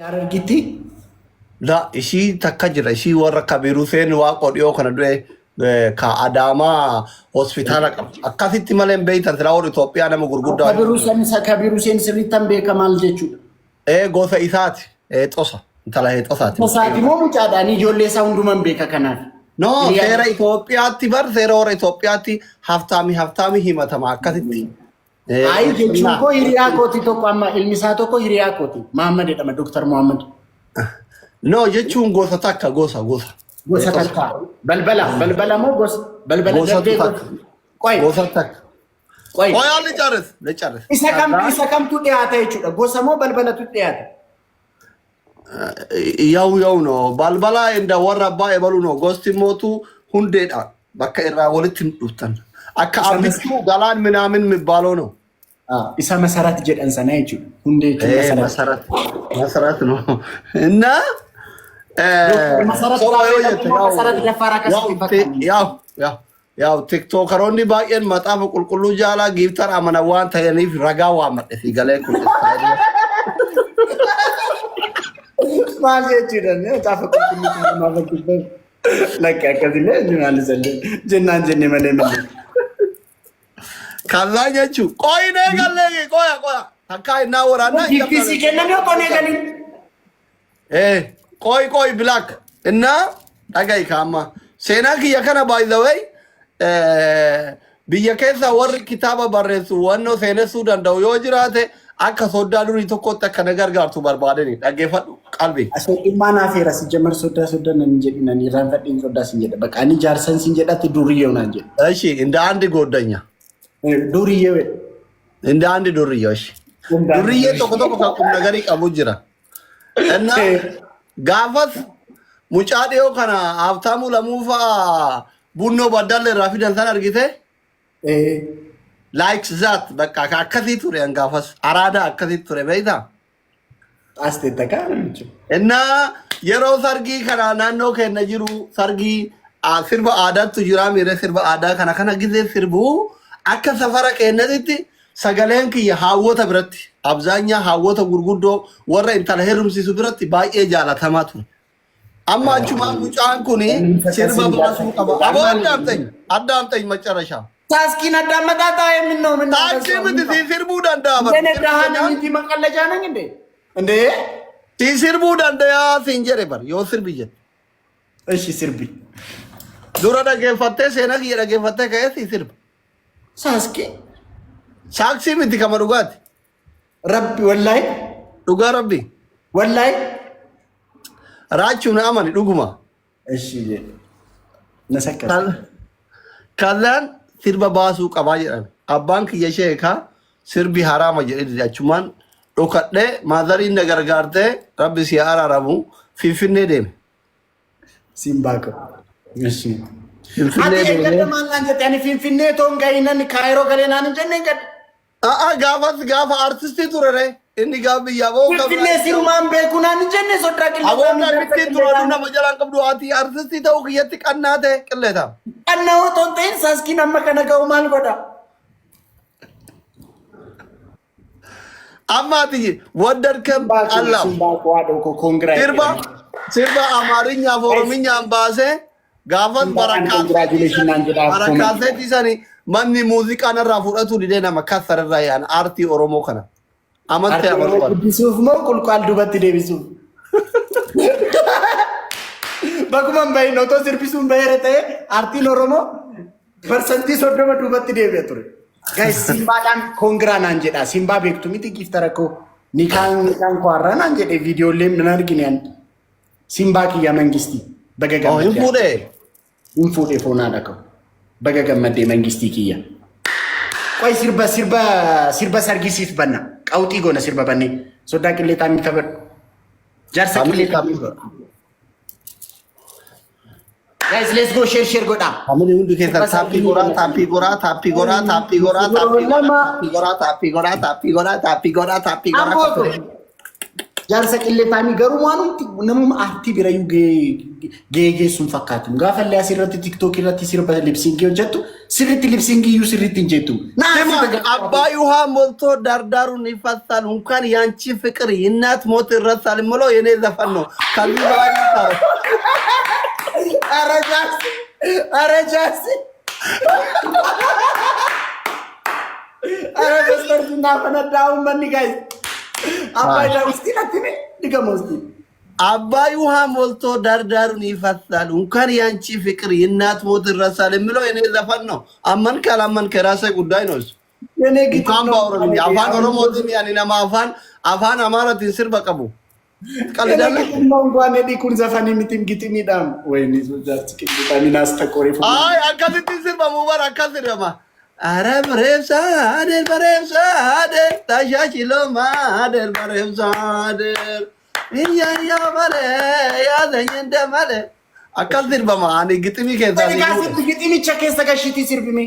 Argiti? La ishii takka jira ishii warra kabiru seen waa qodhiyoo kana du'e ka Adaamaa hospitaala qaba. Akkasitti malee hin beektan silaa warri Itoophiyaa nama gurguddaa. Kabiru seen sirriittan beeka maal jechuudha? Gosa isaati. Xosa. Intala xosaati. Xosaati moo mucaadhaan ijoollee isaa hundumaan beeka kanaaf? No, seera Itoophiyaatti bar seera warra Itoophiyaatti haftaami himatama akkasitti. Ayi jechuun koo hiriyaa kooti tokko amma ilmi isaa tokko hiriyaa kooti. Muhammad jedhama Dr. Muhammad. No, jechuun gosa takka gosa. Gosa takka. Balbala moo gosa? Balbala darbee gosa. Gosa takka. Qoy haalli caares. Isa kamtu dhiyaata jechuudha. Gosa moo balbalatu dhiyaata? Yaw no balbala inda warra abbaa ebalu no gosti mootu hundeedha bakka irraa walitti dhuftan. Akka abbichuu galaan minaamin mibbaaloo no. Isa masarat jedhan sana jechuudha. Hundee jechuudha masarat no. Inna masarat dafaara kasatti yaw tiktokaroonni baay'een maxaafa qulqulluu jaalaa giiftar amana waan ta'aniif ragaa waa madhe fi galee kun. Maal jechuudha maxaafa qulqulluu jaalaa maafatti lakki akkasilee maal zalle jennaan jenne malee malee. Kalla jechuun qoyinee gallee qoya takkaa innaa waraanaa. Giftisi kenname qonee galii. Qoy black innaa dhagahi kaamma seenaa kiyya kana by the way biyya keessa warri kitaaba barreessu wannoo seenessuu danda'u yoo jiraate akka soddaa durii tokkotti akka na gargaartu barbaadani dhaggeeffadhu qalbii. Dhimmaa naaf heera si jamar soddaa nan jedhinan irraan fadhiin soddaa sin jedha bakka ani jaarsan sin jedhatti duriyyoo naan jedha. Eshi inda andi gooddanya. Duriyyoo. Inda andi duriyyoo eshi. Duriyyee tokko kan kumna garii qabu jira. Innaa gaafas mucaa dhiyoo kana Habtaamuu Lamuufaa bunnoo baddalle irraa fidan san argite? Likes that bakka akkasii ture gaafas araada akkasii ture beektaa? Aastee takkaa jechuudha. Innaa yeroo sargii kana naannoo keenya jiru sargii sirba aadaatu jira miiree sirba aadaa kana gisee sirbuu akka safara keenyatti sagaleen kiyya hawwata biratti abzaanyaa hawwata gurguddoo warra intala heerumsiisu biratti baay'ee jaalatamaa ture. Amma achuma mucaan kun sirba baasuu qaba. Aboo addaamtany macarashaa. Taaskiin addaan mataa taa'ee minnoo Taaksii miti si sirbuu danda'a. Dene dahan miti maqalla jaanan inde. Inde? Si sirbuu danda'a siin jedhe bar yoo sirbi jedhe. Eshi sirbi. Dura dhaggeeffattee seenaa kiyya dhaggeeffattee ka'ee si sirba. Saaskii. Saaksii miti kama dhugaati. Rabbi wallahi. Dhugaa rabbi. Wallahi. Raachuu na amani dhuguma. Eshi jedhe. Na sakkas. Kallaan sirba baasuu qabaa jedhan. Abbaan kiyya sheekaa sirbi haraama jedhe achumaan dhokadhee maazariin na gargaartee rabbi si araaramu Finfinnee deeme. Simbaako. Eshi. Finfinnee Ati deeme. eeggata maal naan jette ani Finfinnee toon ga'inan Kaayiroo galee naan hin jenne eeggata. Gaafa artistii ture re inni gaafa biyyaa boo Finfinnee sirumaan beeku naan hin jenne soddaa Aboon artistii ture nama jalaan qabdu ati artistii ta'uu kiyyatti qannaa ta'e qilleeta. Annaa otoo ta'in saaskiin amma kana ga'u maal godha? Amma ati waddarkan Allah Simbaako haadha koo koongiraatii. sirba Amaarinyaafi Oromiyaan baasee gaafas barakaasee dhiisanii manni muuziqaan irraa fudhatu didee nama kassararraa yaa'an aartii Oromoo kana. Amantee amanuu Guddisuuf moo qulqaal duubatti deebisuuf? Bakkuma hin bahin otoo sirbisuun baheera ta'e aartiin Oromoo parsantii 30 duubatti deebi'a ture. Guys, simbaadhaan koongiraa naan jedha. Simbaa beektu miti giftara koo. Nikaan kwaarraa naan jedhe viidiyoolee nan argine. Simbaa kiyya mangistii. Baga gammadee. hin fuudhee. Hin fuudhee foonaadha koo. Baga gammadee mangistii kiyya. Qoy sirba sargisiif banna. Qawxii goona sirba bannee. Soddaa qilleetaa mi kabadhu. Jaarsa qilleetaa mi kabadhu. Guys, let's go share godha. Hamni hundi keessa taappii goraa. jaarsa qilleetaanii garuu waanumti namuma aartii birayyuu geegeessuun fakkaatu. Gaafa illee asirratti tiktook irratti sirba lipsiingii hojjettu sirriitti lipsiingii iyyuu sirriitti hin jettu. አባይ ውሃ ሞልቶ ዳርዳሩን ይፈሳል እንኳን ያንቺ ፍቅር የእናት ሞት ይረሳል የምለው የኔ ዘፈን ነው። ከዚህ በኋላ ኧረ ጃሲ ኧረ በስተርጅና ፈነዳውን በኒ ጋይዝ አባይ ዳውስቲ ለትኔ ድገሞስቲ አባይ ውሃ ሞልቶ ዳርዳሩን ይፈሳል እንኳን ያንቺ ፍቅር የእናት ሞት ይረሳል የምለው የኔ ዘፈን ነው። አመንክ አላመንክ የራስህ ጉዳይ ነው። የኔ ግጥም ነው። አፋን ኦሮሞትን ያኔ ነማ አፋን አማራትን ስር በቀቡ ቀልዳለህ ነው እንኳን ዲኩን ዘፈን የሚትም ግጥም ይዳም ወይኔ ጃርት ቅልጣሚና አስተቆሪ አይ አካዝቲ ስር በሙባር አካዝደማ አረ በሬብሳ አደር በሬብሳ አደር ታሻችሎ ማደር በሬብሳ አደር ይያ ማለ ያዘኝ እንደማለ አካዝድ በማን ግጥሚ ከዛ ግጥሚ ቸከስ ተከሽቲ ሲርብሚ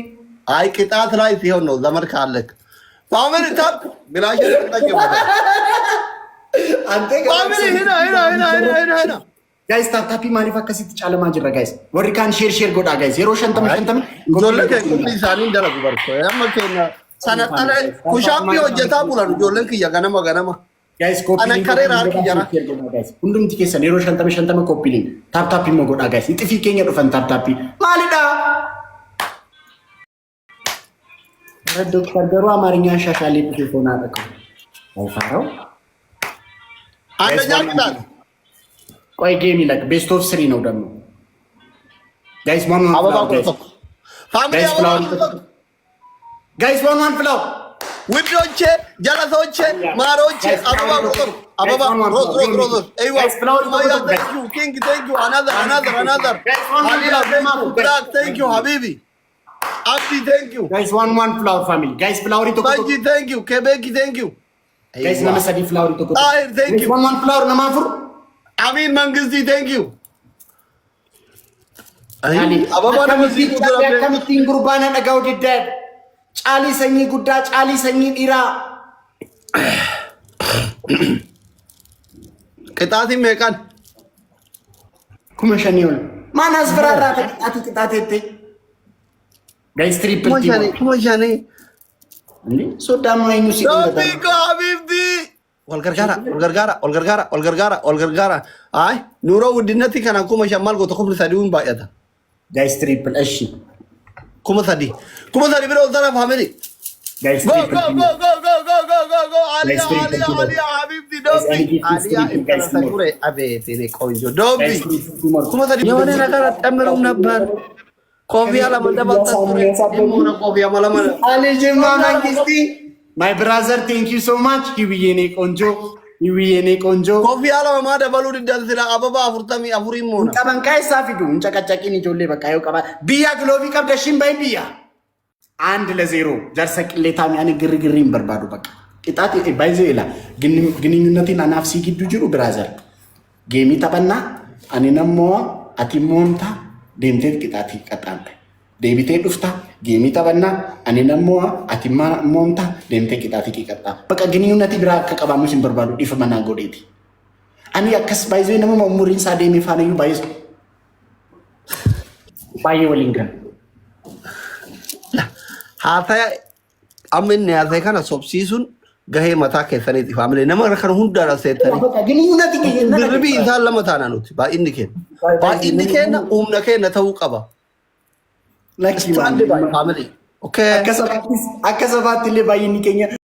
አይ ቅጣት ላይ ሲሆን ነው ዘመድ ካለክ ፋሚሊ ታፕ ግላሽ ተጠቀመ አንተ ጋይስ ታፕ ማኒፋ ከሲት ጫለማ ጅራ ጋይስ ወሪካን ሼር ጎዳ ጋይስ የሮ ሸንተም ጆለከ ኢንሳኒ እንደረጉ በርኮ ያመከና ሰነጠለ ኩሻፒ ወጀታ ቡላን ጆለክ ያገነማ ገነማ ጋይስ ኮፒ አና ከሬራ አርኪያና ጋይስ ሁንዱም ቲኬሰን የሮ ሸንተም ኮፒ ሊንክ ታፕ ሞጎዳ ጋይስ ይጥፊ ከኛ ዱፈን ታፕ ማሊዳ ዶክተር ገሩ አማርኛ ሻሻሌ ፕሪፎና አጠቀው አይፋራው አንደኛ ቅጣት ቆይ ጌም ይለቅ ቤስት ኦፍ 3 ነው ደግሞ ጋይስ ዋን ፍላው ውዶቼ ጀለሶቼ ማሮቼ አበባ ሮዝ አይዋ ኪንግ ቴንክ ዩ አናዘር ብራክ ቴንክ ዩ ሀቢቢ አብዲ ቴንክ ዩ ጋይስ ዋን ፍላወር ፋሚሊ ጋይስ ፍላወር ቶ ባጂ ቴንክ ዩ ከቤኪ ቴንክ ዩ ጋይስ ነመሰዲ ፍላወር ቶ አይ ቴንክ ዩ ዋን ፍላወር ነማፍሩ አሚን መንግስቲ ቴንክ ዩ አይ አበባ ነመሲ ከሚቲን ጉርባና ነጋው ዲደ ጫሊ ሰኝ ጉዳ ጫሊ ሰኝ ዲራ ቅጣት ይመቃል ኩመሸኒውን ማን አስፈራራ ቅጣት እቴ ጋይስ ትሪፕል ቲም ኩመሸኒ እንዴ ሶዳማ አይኑ ሲቆጣ ቢኮ ሀቢብቲ ወልገርጋራ አይ ኑሮ ውድነት ከና ኩመሸማል ጎቶ ኩምል ሰዲውን ባያታ ጋይስ ትሪፕል እሺ ኩመሰዲ ብሎ ዘራ ፋሚሊ ጋይስ ጎ አሊያ ሀቢብቲ ዶቢ አሊያ አቤት እኔ ቆንጆ ዶቢ ኩመሰዲ የሆነ ነገር አጠምረው ነበር ኮፊያ ለመደባጣት የሆነ ኮፊያ ማለማለ አሊ ጀማ መንግስቲ ማይ ብራዘር ቴንክ ዩ ሶ ማች ይብየኔ ቆንጆ ኮፊያ ለማደበሉ ድንደል አበባ አፍርተሚ አፍሪም ሆነ ቀበንቃይ ሳፊዱ እንጨቀጨቂን ጆሌ በቃ ይው ቀባ ቢያ ግሎቢ ቀብደሽን ባይ ቢያ 1-0 ጀርሰ ቅሌታም ያን ግርግሪን በርባዱ በቃ ቅጣት ባይዘ ይላ ግንኙነትን አናፍሲ ግዱ ጅሩ ብራዘር ጌሚ ተበና አኔነሞ አቲሞንታ ደምቴት ቅጣት ይቀጣንተ ዴቢቴ ዱፍታ ጌሚ ተበና አኔነሞ አቲማ ሞንታ ደምቴ ቅጣት ይቀጣ በቃ ግንኙነት ብራ ከቀባሙ ሲንበርባዱ ዲፈመና ጎዴቲ አኒ ያከስ ባይዘ ነሞ መሙሪን ሳዴሚ ፋነዩ ባይ ወሊንገን ሀታ አምን ያዘ ከና ሶብሲሱን ገሄ መታ ከሰኔት ፋሚሊ ነመረ ከነ ሁንዳራ ሰይተኒ ግንኙነት ድርቢ ኢንሳን ለመታና ነው ባኢንዲኬን ኡምነኬን ተው ቀባ ላኪ ፋሚሊ ኦኬ አከሰባት ለባይንዲኬኛ